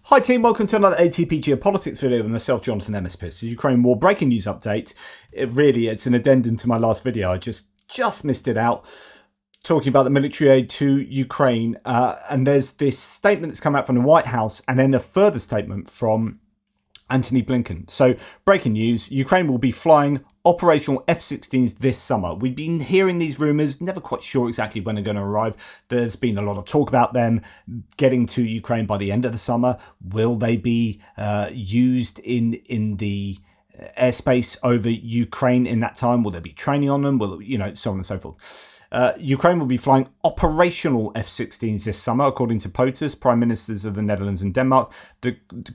Hi team, welcome to another ATP Geopolitics video with myself, Jonathan Emispis. The Ukraine War breaking news update. It's an addendum to my last video. I just missed it out, talking about the military aid to Ukraine. And there's this statement that's come out from the White House and then a further statement from Antony Blinken. So, breaking news, Ukraine will be flying operational F-16s this summer. We've been hearing these rumours, never quite sure exactly when they're going to arrive. There's been a lot of talk about them getting to Ukraine by the end of the summer. Will they be used in the airspace over Ukraine in that time? Will there be training on them? Will, so on and so forth. Ukraine will be flying operational F-16s this summer, according to POTUS, Prime Ministers of the Netherlands and Denmark.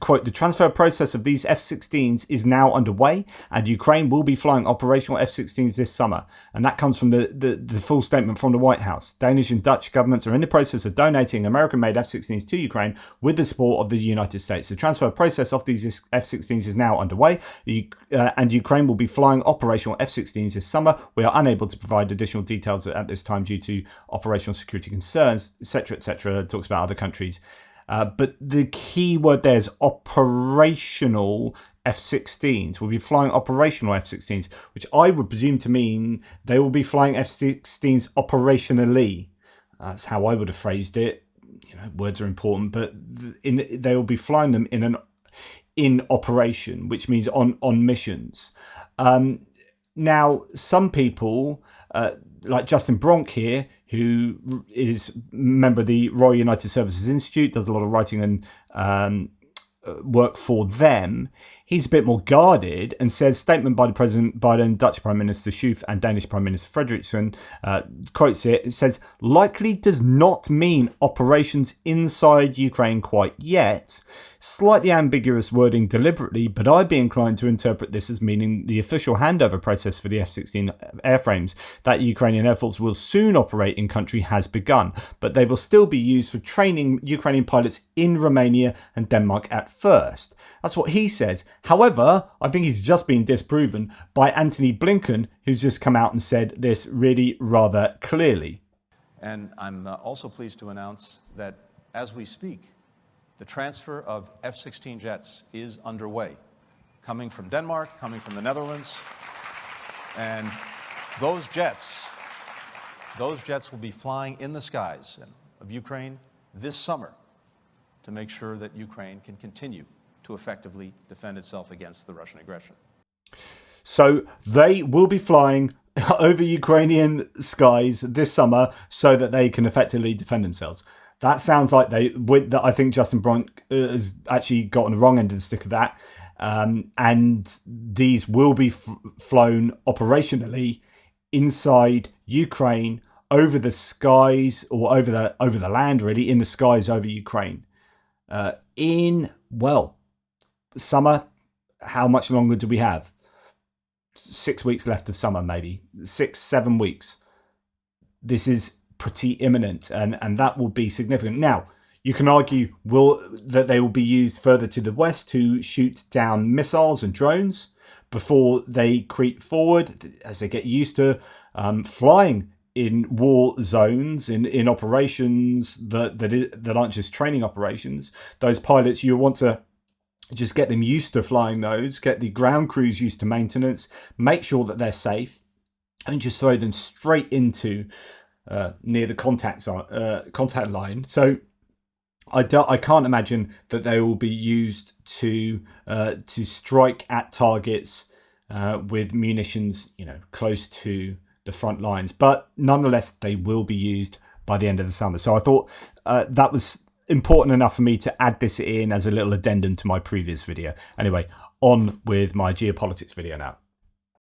Quote, the transfer process of these F-16s is now underway, and Ukraine will be flying operational F-16s this summer. And that comes from the full statement from the White House. Danish and Dutch governments are in the process of donating American-made F-16s to Ukraine with the support of the United States. The transfer process of these F-16s is now underway, and Ukraine will be flying operational F-16s this summer. We are unable to provide additional details at this time due to operational security concerns, etc., etc. It talks about other countries. But the key word there is operational F-16s. We'll be flying operational F-16s, which I would presume to mean they will be flying F-16s operationally. That's how I would have phrased it. Words are important, but they will be flying them in operation, which means on missions. Now, some people, like Justin Bronk here, who is a member of the Royal United Services Institute, does a lot of writing and work for them. He's a bit more guarded and says, statement by the President Biden, Dutch Prime Minister Schoof and Danish Prime Minister Frederiksen, quotes it says, likely does not mean operations inside Ukraine quite yet. Slightly ambiguous wording deliberately, but I'd be inclined to interpret this as meaning the official handover process for the F-16 airframes that Ukrainian Air Force will soon operate in country has begun, but they will still be used for training Ukrainian pilots in Romania and Denmark at first. That's what he says. However, I think he's just been disproven by Antony Blinken, who's just come out and said this really rather clearly. And I'm also pleased to announce that as we speak, the transfer of F-16 jets is underway, coming from Denmark, coming from the Netherlands, and those jets will be flying in the skies of Ukraine this summer to make sure that Ukraine can continue to effectively defend itself against the Russian aggression. So they will be flying over Ukrainian skies this summer so that they can effectively defend themselves. That sounds like I think Justin Bronk has actually gotten the wrong end of the stick of that. And these will be flown operationally inside Ukraine, over the skies, or over the land, really, in the skies over Ukraine. Summer. How much longer do we have? 6 weeks left of summer, maybe 6-7 weeks. This is pretty imminent, and that will be significant. Now, you can argue that they will be used further to the west to shoot down missiles and drones before they creep forward as they get used to flying in war zones, in operations that aren't just training operations. Those pilots, you want to just get them used to flying those, get the ground crews used to maintenance, make sure that they're safe, and just throw them straight into near the contact line. So I can't imagine that they will be used to strike at targets with munitions, close to the front lines. But nonetheless, they will be used by the end of the summer. So I thought that was important enough for me to add this in as a little addendum to my previous video. Anyway, on with my geopolitics video now.